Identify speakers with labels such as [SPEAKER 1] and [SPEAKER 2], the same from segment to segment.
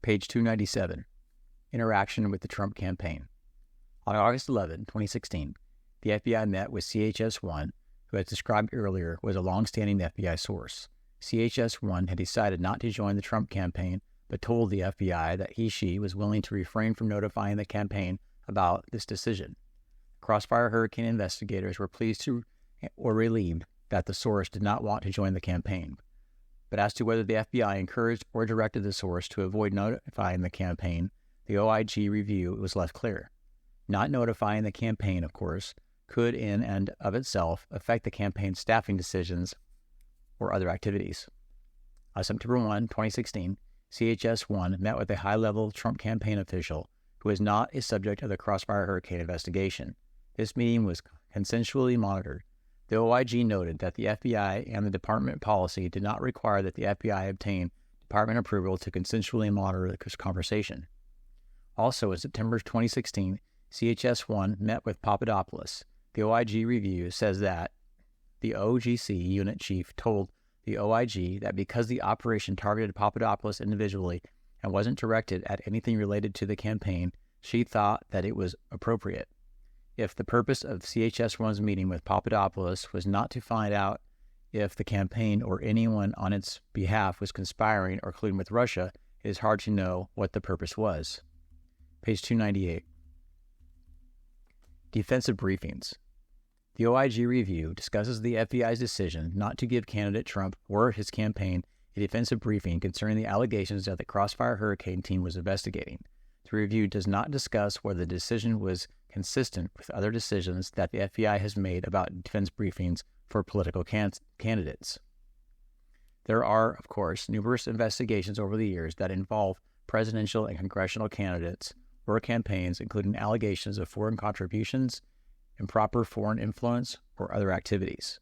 [SPEAKER 1] Page 297, Interaction with the Trump Campaign. On August 11, 2016, the FBI met with CHS-1, who, as described earlier, was a long-standing FBI source. CHS-1 had decided not to join the Trump campaign, but told the FBI that she was willing to refrain from notifying the campaign about this decision. Crossfire Hurricane investigators were pleased to, or relieved, that the source did not want to join the campaign. But as to whether the FBI encouraged or directed the source to avoid notifying the campaign, the OIG review was less clear. Not notifying the campaign, of course, could in and of itself affect the campaign's staffing decisions or other activities. On September 1, 2016, CHS-1 met with a high-level Trump campaign official who is not a subject of the Crossfire Hurricane investigation. This meeting was consensually monitored. The OIG noted that the FBI and the department policy did not require that the FBI obtain department approval to consensually monitor this conversation. Also, in September 2016, CHS-1 met with Papadopoulos. The OIG review says that the OGC unit chief told the OIG that because the operation targeted Papadopoulos individually and wasn't directed at anything related to the campaign, she thought that it was appropriate. If the purpose of CHS-1's meeting with Papadopoulos was not to find out if the campaign or anyone on its behalf was conspiring or colluding with Russia, it is hard to know what the purpose was. Page 298. Defensive briefings. The OIG review discusses the FBI's decision not to give candidate Trump or his campaign a defensive briefing concerning the allegations that the Crossfire Hurricane team was investigating. The review does not discuss whether the decision was consistent with other decisions that the FBI has made about defense briefings for political candidates. There are, of course, numerous investigations over the years that involve presidential and congressional candidates or campaigns, including allegations of foreign contributions, improper foreign influence, or other activities.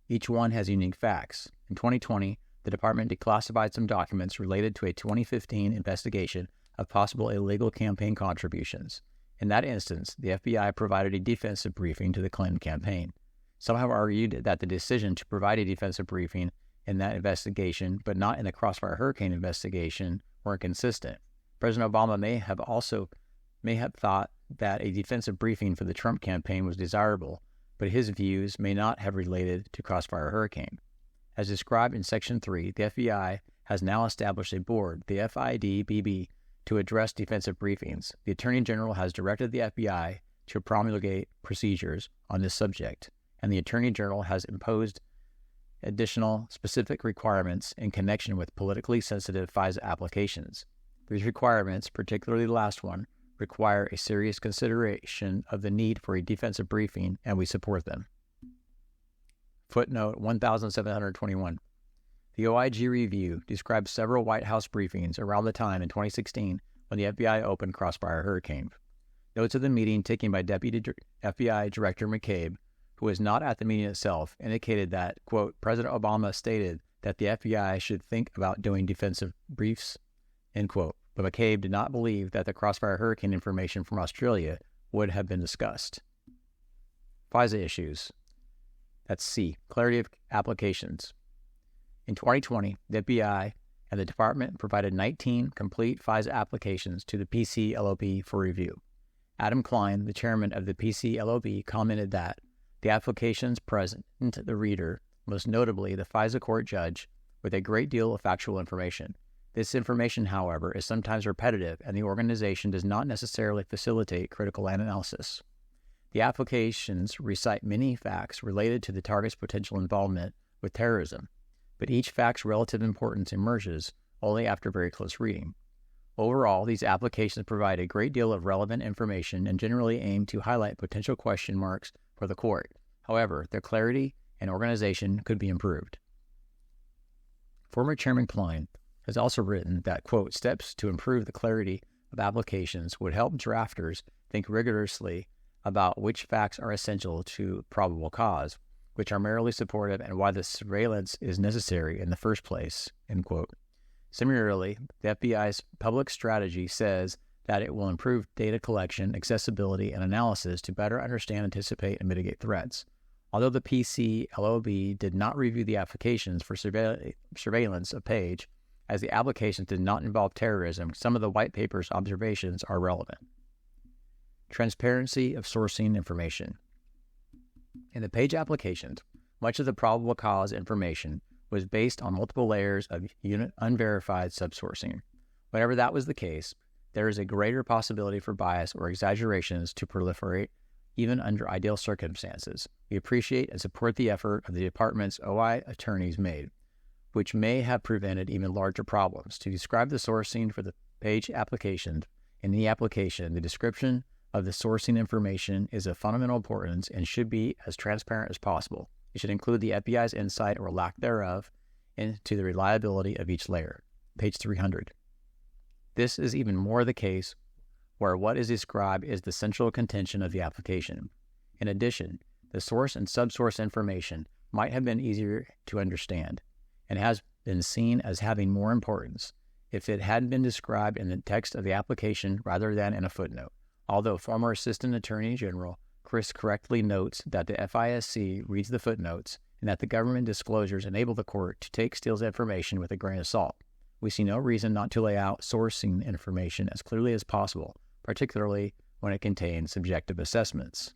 [SPEAKER 1] Each one has unique facts. In 2020, the department declassified some documents related to a 2015 investigation of possible illegal campaign contributions. In that instance, the FBI provided a defensive briefing to the Clinton campaign. Some have argued that the decision to provide a defensive briefing in that investigation, but not in the Crossfire Hurricane investigation, were inconsistent. President Obama may have thought that a defensive briefing for the Trump campaign was desirable, but his views may not have related to Crossfire Hurricane. As described in Section 3, the FBI has now established a board, the FIDBB, to address defensive briefings. The Attorney General has directed the FBI to promulgate procedures on this subject, and the Attorney General has imposed additional specific requirements in connection with politically sensitive FISA applications. These requirements, particularly the last one, require a serious consideration of the need for a defensive briefing, and we support them. Footnote 1721. The OIG review describes several White House briefings around the time in 2016 when the FBI opened Crossfire Hurricane. Notes of the meeting taken by Deputy FBI Director McCabe, who was not at the meeting itself, indicated that, quote, President Obama stated that the FBI should think about doing defensive briefs, end quote. But McCabe did not believe that the Crossfire Hurricane information from Australia would have been discussed. FISA issues. That's C. Clarity of applications. In 2020, the FBI and the department provided 19 complete FISA applications to the PCLOB for review. Adam Klein, the chairman of the PCLOB, commented that the applications present the reader, most notably the FISA court judge, with a great deal of factual information. This information, however, is sometimes repetitive, and the organization does not necessarily facilitate critical analysis. The applications recite many facts related to the target's potential involvement with terrorism, but each fact's relative importance emerges only after very close reading. Overall, these applications provide a great deal of relevant information and generally aim to highlight potential question marks for the court. However, their clarity and organization could be improved. Former Chairman Klein has also written that, quote, steps to improve the clarity of applications would help drafters think rigorously about which facts are essential to probable cause, which are merely supportive, and why the surveillance is necessary in the first place, end quote. Similarly, the FBI's public strategy says that it will improve data collection, accessibility, and analysis to better understand, anticipate, and mitigate threats. Although the PCLOB did not review the applications for surveillance of Page, As the applications did not involve terrorism, some of the white paper's observations are relevant. Transparency of sourcing information. In the page applications, much of the probable cause information was based on multiple layers of unverified subsourcing. Whenever that was the case, there is a greater possibility for bias or exaggerations to proliferate, even under ideal circumstances. We appreciate and support the effort of the department's OI attorneys made, which may have prevented even larger problems. To describe the sourcing for the page application, in the application, the description of the sourcing information is of fundamental importance and should be as transparent as possible. It should include the FBI's insight or lack thereof into the reliability of each layer. Page 300. This is even more the case where what is described is the central contention of the application. In addition, the source and subsource information might have been easier to understand and has been seen as having more importance if it had been described in the text of the application rather than in a footnote. Although former Assistant Attorney General Chris correctly notes that the FISC reads the footnotes and that the government disclosures enable the court to take Steele's information with a grain of salt, we see no reason not to lay out sourcing information as clearly as possible, particularly when it contains subjective assessments.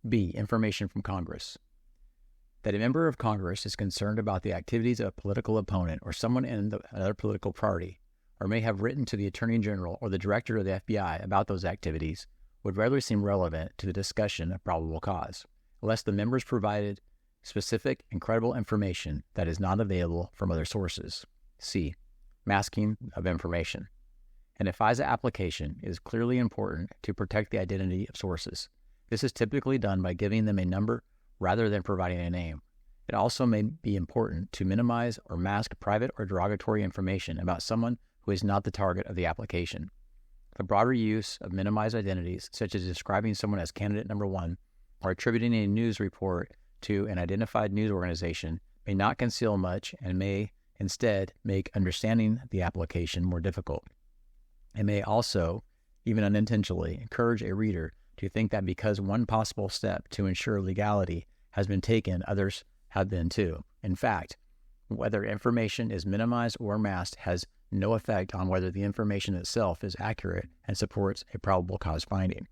[SPEAKER 1] B. Information from Congress. That a member of Congress is concerned about the activities of a political opponent or someone in another political party, or may have written to the Attorney General or the Director of the FBI about those activities, would rarely seem relevant to the discussion of probable cause, unless the members provided specific and credible information that is not available from other sources. C. Masking of information. An FISA application is clearly important to protect the identity of sources. This is typically done by giving them a number rather than providing a name. It also may be important to minimize or mask private or derogatory information about someone who is not the target of the application. The broader use of minimized identities, such as describing someone as candidate number 1 or attributing a news report to an identified news organization, may not conceal much and may instead make understanding the application more difficult. It may also, even unintentionally, encourage a reader to think that because one possible step to ensure legality has been taken, others have been too. In fact, whether information is minimized or masked has no effect on whether the information itself is accurate and supports a probable cause finding.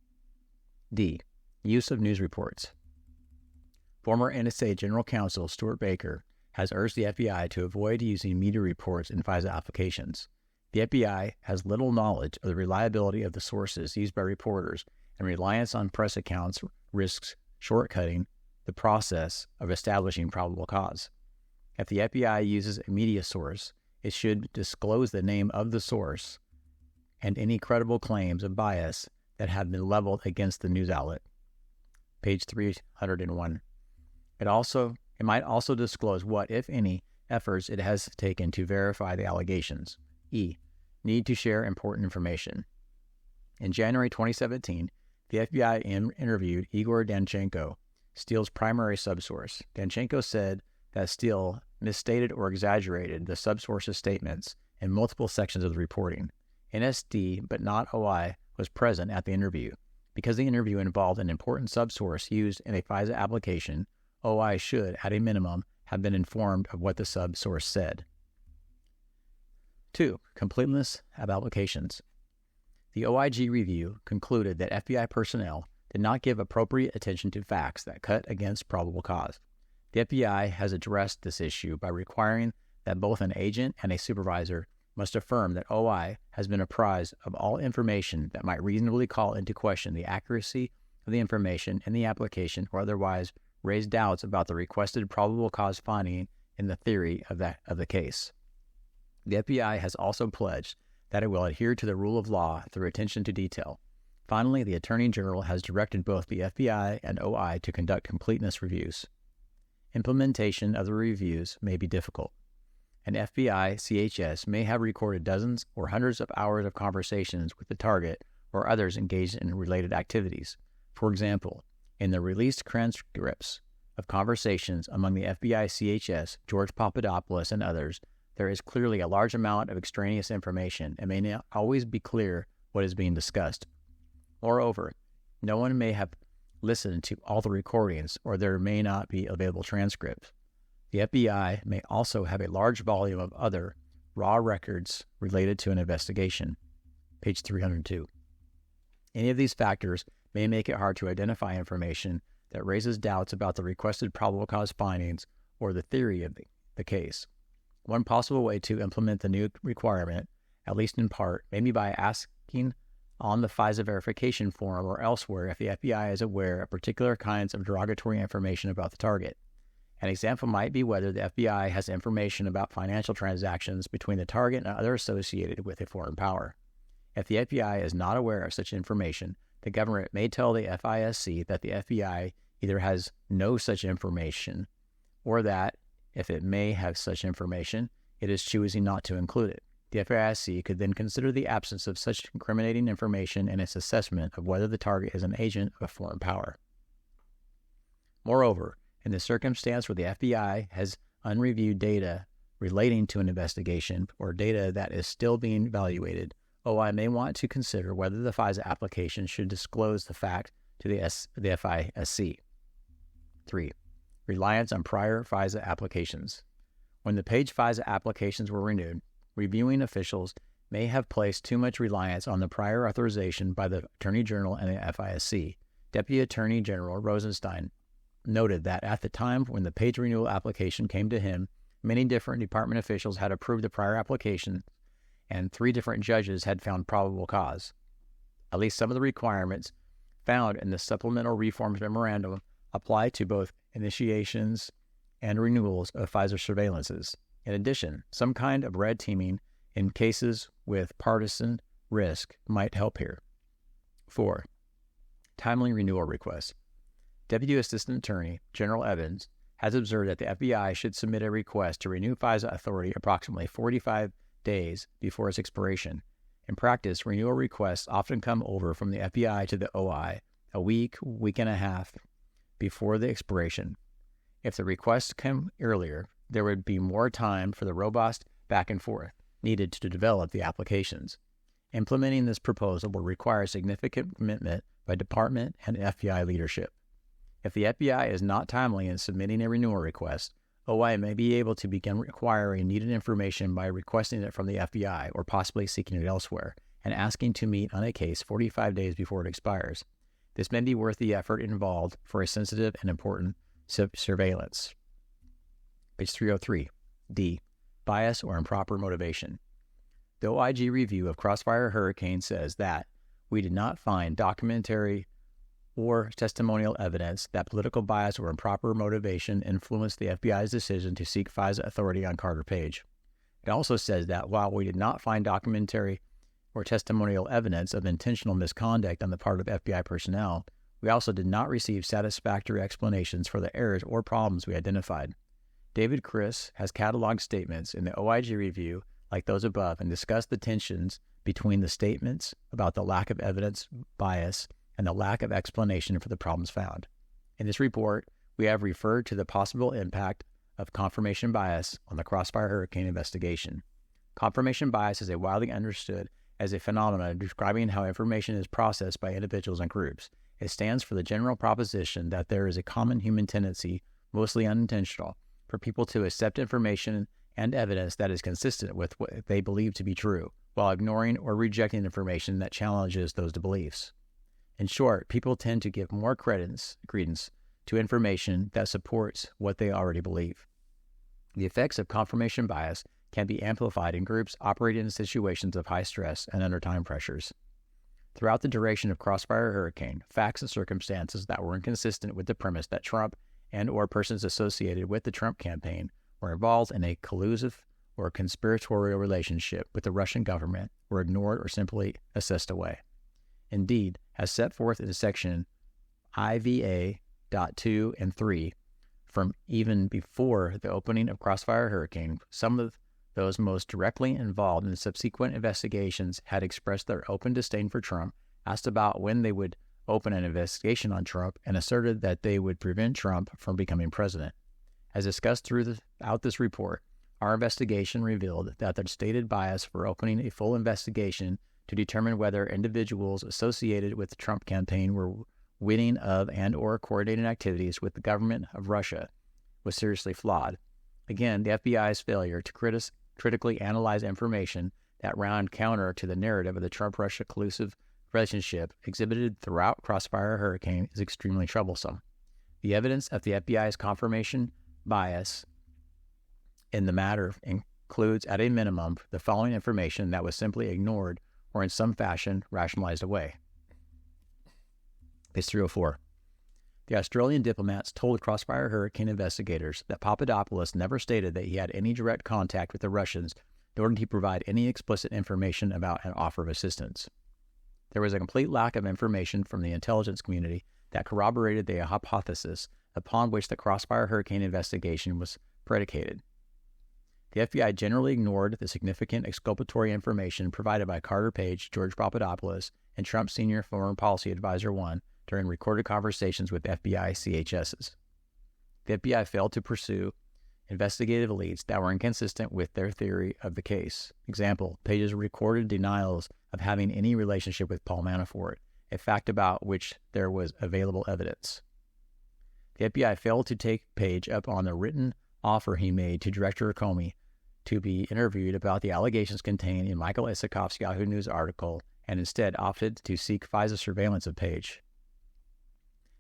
[SPEAKER 1] D. Use of news reports. Former NSA General Counsel Stuart Baker has urged the FBI to avoid using media reports in FISA applications. The FBI has little knowledge of the reliability of the sources used by reporters, and reliance on press accounts risks shortcutting the process of establishing probable cause. If the FBI uses a media source, it should disclose the name of the source and any credible claims of bias that have been leveled against the news outlet. Page 301. It might also disclose what, if any, efforts it has taken to verify the allegations. E. Need to share important information. In January 2017, the FBI interviewed Igor Danchenko, Steele's primary subsource. Danchenko said that Steele misstated or exaggerated the subsource's statements in multiple sections of the reporting. NSD, but not OI, was present at the interview. Because the interview involved an important subsource used in a FISA application, OI should, at a minimum, have been informed of what the subsource said. 2. Completeness of applications. The OIG review concluded that FBI personnel did not give appropriate attention to facts that cut against probable cause. The FBI has addressed this issue by requiring that both an agent and a supervisor must affirm that OI has been apprised of all information that might reasonably call into question the accuracy of the information in the application or otherwise raise doubts about the requested probable cause finding in the theory of the case. The FBI has also pledged that it will adhere to the rule of law through attention to detail. Finally, the Attorney General has directed both the FBI and OI to conduct completeness reviews. Implementation of the reviews may be difficult. An FBI CHS may have recorded dozens or hundreds of hours of conversations with the target or others engaged in related activities. For example, in the released transcripts of conversations among the FBI CHS, George Papadopoulos, and others, there is clearly a large amount of extraneous information and may not always be clear what is being discussed. Moreover, no one may have listened to all the recordings, or there may not be available transcripts. The FBI may also have a large volume of other raw records related to an investigation. Page 302. Any of these factors may make it hard to identify information that raises doubts about the requested probable cause findings or the theory of the case. One possible way to implement the new requirement, at least in part, may be by asking on the FISA verification form or elsewhere if the FBI is aware of particular kinds of derogatory information about the target. An example might be whether the FBI has information about financial transactions between the target and others associated with a foreign power. If the FBI is not aware of such information, the government may tell the FISC that the FBI either has no such information or that, if it may have such information, it is choosing not to include it. The FISC could then consider the absence of such incriminating information in its assessment of whether the target is an agent of a foreign power. Moreover, in the circumstance where the FBI has unreviewed data relating to an investigation or data that is still being evaluated, OI may want to consider whether the FISA application should disclose the fact to the FISC. 3. Reliance on prior FISA applications. When the page FISA applications were renewed, reviewing officials may have placed too much reliance on the prior authorization by the Attorney General and the FISC. Deputy Attorney General Rosenstein noted that at the time when the page renewal application came to him, many different department officials had approved the prior application, and 3 different judges had found probable cause. At least some of the requirements found in the Supplemental Reforms Memorandum apply to both initiations and renewals of FISA surveillances. In addition, some kind of red teaming in cases with partisan risk might help here. 4. Timely renewal requests. Deputy Assistant Attorney General Evans has observed that the FBI should submit a request to renew FISA authority approximately 45 days before its expiration. In practice, renewal requests often come over from the FBI to the OI a week and a half before the expiration. If the requests come earlier, there would be more time for the robust back and forth needed to develop the applications. Implementing this proposal will require significant commitment by department and FBI leadership. If the FBI is not timely in submitting a renewal request, OI may be able to begin acquiring needed information by requesting it from the FBI or possibly seeking it elsewhere and asking to meet on a case 45 days before it expires. This may be worth the effort involved for a sensitive and important surveillance. Page 303. D. Bias or improper motivation. The OIG review of Crossfire Hurricane says that we did not find documentary or testimonial evidence that political bias or improper motivation influenced the FBI's decision to seek FISA authority on Carter Page. It also says that while we did not find documentary or testimonial evidence of intentional misconduct on the part of FBI personnel, we also did not receive satisfactory explanations for the errors or problems we identified. David Criss has cataloged statements in the OIG review like those above and discussed the tensions between the statements about the lack of evidence bias and the lack of explanation for the problems found. In this report, we have referred to the possible impact of confirmation bias on the Crossfire Hurricane investigation. Confirmation bias is widely understood as a phenomenon describing how information is processed by individuals and groups. It stands for the general proposition that there is a common human tendency, mostly unintentional, for people to accept information and evidence that is consistent with what they believe to be true, while ignoring or rejecting information that challenges those beliefs. In short, people tend to give more credence to information that supports what they already believe. The effects of confirmation bias can be amplified in groups operating in situations of high stress and under time pressures. Throughout the duration of Crossfire Hurricane, facts and circumstances that were inconsistent with the premise that Trump and or persons associated with the Trump campaign were involved in a collusive or conspiratorial relationship with the Russian government were ignored or simply assessed away. Indeed, as set forth in section IVA.2 and 3, from even before the opening of Crossfire Hurricane, some of those most directly involved in subsequent investigations had expressed their open disdain for Trump, asked about when they would open an investigation on Trump, and asserted that they would prevent Trump from becoming president. As discussed throughout this report, our investigation revealed that the stated bias for opening a full investigation to determine whether individuals associated with the Trump campaign were witting of and or coordinating activities with the government of Russia was seriously flawed. Again, the FBI's failure to critically analyze information that ran counter to the narrative of the Trump-Russia collusive relationship exhibited throughout Crossfire Hurricane is extremely troublesome. The evidence of the FBI's confirmation bias in the matter includes, at a minimum, the following information that was simply ignored or in some fashion rationalized away. Page 304. The Australian diplomats told Crossfire Hurricane investigators that Papadopoulos never stated that he had any direct contact with the Russians, nor did he provide any explicit information about an offer of assistance. There was a complete lack of information from the intelligence community that corroborated the hypothesis upon which the Crossfire Hurricane investigation was predicated. The FBI generally ignored the significant exculpatory information provided by Carter Page, George Papadopoulos, and Trump's senior foreign policy advisor 1 during recorded conversations with FBI CHSs. The FBI failed to pursue investigative leads that were inconsistent with their theory of the case. Example, Page's recorded denials of having any relationship with Paul Manafort, a fact about which there was available evidence. The FBI failed to take Page up on the written offer he made to Director Comey to be interviewed about the allegations contained in Michael Isikoff's Yahoo News article, and instead opted to seek FISA surveillance of Page.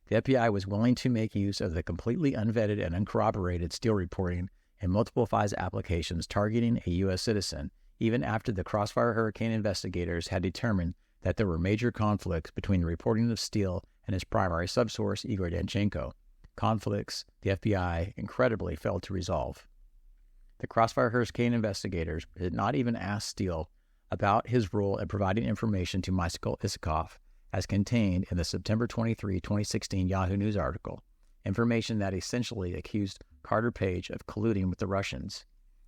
[SPEAKER 1] The FBI was willing to make use of the completely unvetted and uncorroborated Steele reporting in multiple FISA applications targeting a U.S. citizen, even after the Crossfire Hurricane investigators had determined that there were major conflicts between the reporting of Steele and his primary subsource, Igor Danchenko, conflicts the FBI incredibly failed to resolve. The Crossfire Hurricane investigators did not even ask Steele about his role in providing information to Michael Isikoff, as contained in the September 23, 2016 Yahoo News article, information that essentially accused Carter Page of colluding with the Russians.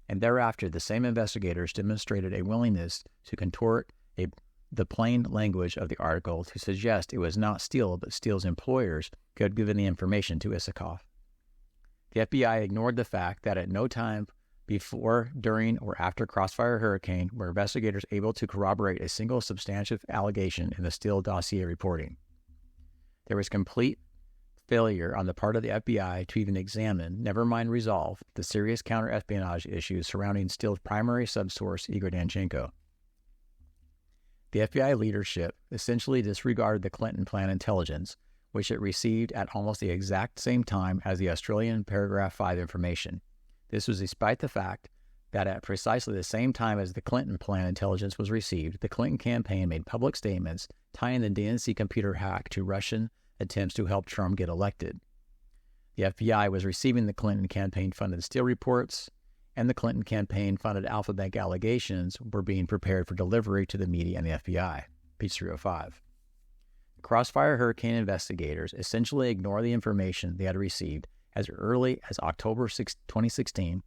[SPEAKER 1] And thereafter, the same investigators demonstrated a willingness to contort the plain language of the article to suggest it was not Steele, but Steele's employers who had given the information to Isikoff. The FBI ignored the fact that at no time before, during, or after Crossfire Hurricane were investigators able to corroborate a single substantive allegation in the Steele dossier reporting. There was complete failure on the part of the FBI to even examine, never mind resolve, the serious counter-espionage issues surrounding Steele's primary subsource, Igor Danchenko. The FBI leadership essentially disregarded the Clinton plan intelligence, which it received at almost the exact same time as the Australian Paragraph 5 information. This was despite the fact that at precisely the same time as the Clinton plan intelligence was received, the Clinton campaign made public statements tying the DNC computer hack to Russian attempts to help Trump get elected. The FBI was receiving the Clinton campaign-funded Steele reports, and the Clinton campaign-funded Alpha Bank allegations were being prepared for delivery to the media and the FBI. Page 305. The Crossfire Hurricane investigators essentially ignored the information they had received as early as October 2016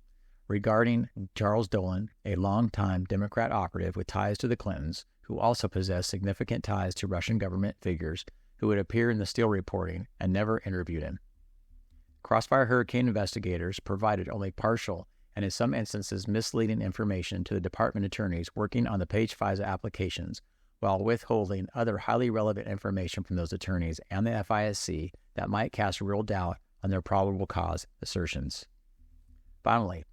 [SPEAKER 1] regarding Charles Dolan, a longtime Democrat operative with ties to the Clintons, who also possessed significant ties to Russian government figures who would appear in the Steele reporting and never interviewed him. Crossfire Hurricane investigators provided only partial and in some instances misleading information to the department attorneys working on the Page FISA applications, while withholding other highly relevant information from those attorneys and the FISC that might cast real doubt on their probable cause assertions. Finally,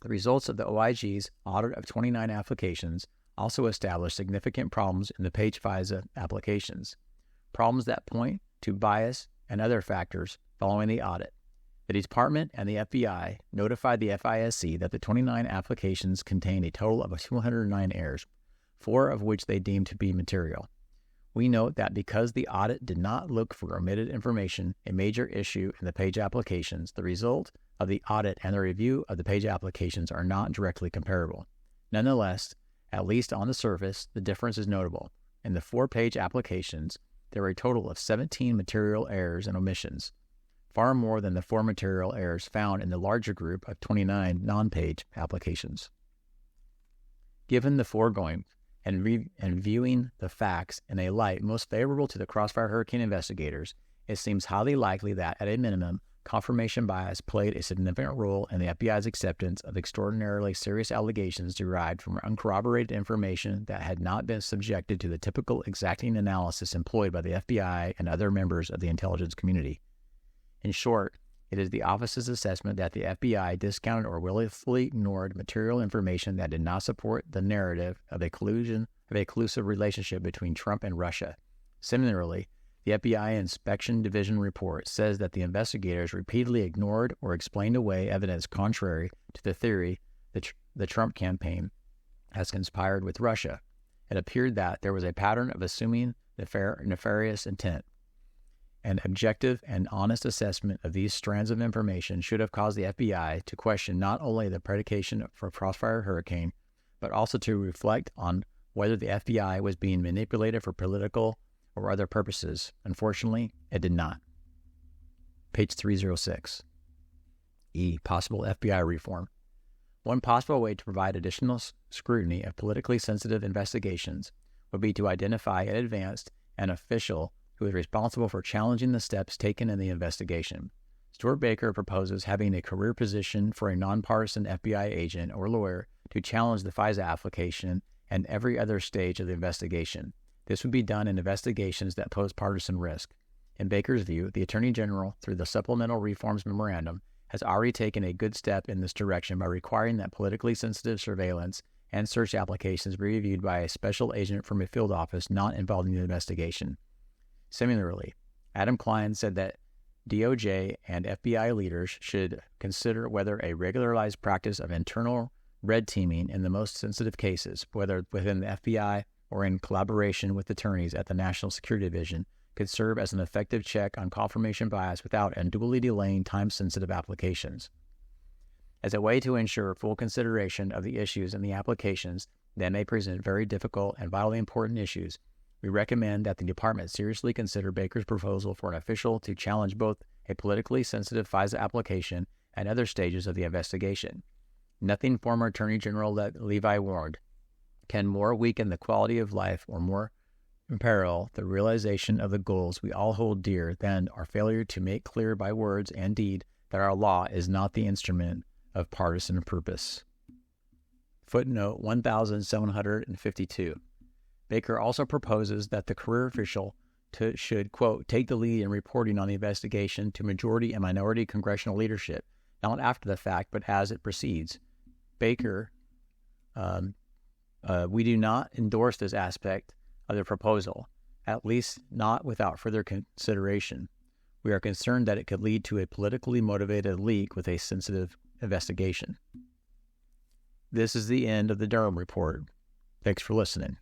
[SPEAKER 1] the results of the OIG's audit of 29 applications also established significant problems in the Page FISA applications, problems that point to bias and other factors following the audit. The department and the FBI notified the FISC that the 29 applications contained a total of 209 errors, 4 of which they deemed to be material. We note that because the audit did not look for omitted information, a major issue in the Page applications, the result of the audit and the review of the Page applications are not directly comparable. Nonetheless, at least on the surface, the difference is notable. In the 4 Page applications, there were a total of 17 material errors and omissions, far more than the 4 material errors found in the larger group of 29 non-Page applications. Given the foregoing, and viewing the facts in a light most favorable to the Crossfire Hurricane investigators, it seems highly likely that, at a minimum, confirmation bias played a significant role in the FBI's acceptance of extraordinarily serious allegations derived from uncorroborated information that had not been subjected to the typical exacting analysis employed by the FBI and other members of the intelligence community. In short, It is the office's assessment that the FBI discounted or willfully ignored material information that did not support the narrative of a collusive relationship between Trump and Russia. Similarly, the FBI Inspection Division report says that the investigators repeatedly ignored or explained away evidence contrary to the theory that the Trump campaign has conspired with Russia. It appeared that there was a pattern of assuming nefarious intent. An objective and honest assessment of these strands of information should have caused the FBI to question not only the predication for Crossfire Hurricane, but also to reflect on whether the FBI was being manipulated for political or other purposes. Unfortunately, it did not. Page 306. E. Possible FBI reform. One possible way to provide additional scrutiny of politically sensitive investigations would be to identify in advance an official who is responsible for challenging the steps taken in the investigation. Stuart Baker proposes having a career position for a nonpartisan FBI agent or lawyer to challenge the FISA application and every other stage of the investigation. This would be done in investigations that pose partisan risk. In Baker's view, the Attorney General, through the Supplemental Reforms Memorandum, has already taken a good step in this direction by requiring that politically sensitive surveillance and search applications be reviewed by a special agent from a field office not involved in the investigation. Similarly, Adam Klein said that DOJ and FBI leaders should consider whether a regularized practice of internal red teaming in the most sensitive cases, whether within the FBI or in collaboration with attorneys at the National Security Division, could serve as an effective check on confirmation bias without unduly delaying time-sensitive applications. As a way to ensure full consideration of the issues in the applications that may present very difficult and vitally important issues, we recommend that the Department seriously consider Baker's proposal for an official to challenge both a politically sensitive FISA application and other stages of the investigation. Nothing former Attorney General Levi warned can more weaken the quality of life or more imperil the realization of the goals we all hold dear than our failure to make clear by words and deed that our law is not the instrument of partisan purpose. Footnote 1752. Baker also proposes that the career official should, quote, take the lead in reporting on the investigation to majority and minority congressional leadership, not after the fact, but as it proceeds. Baker, we do not endorse this aspect of the proposal, at least not without further consideration. We are concerned that it could lead to a politically motivated leak with a sensitive investigation. This is the end of the Durham Report. Thanks for listening.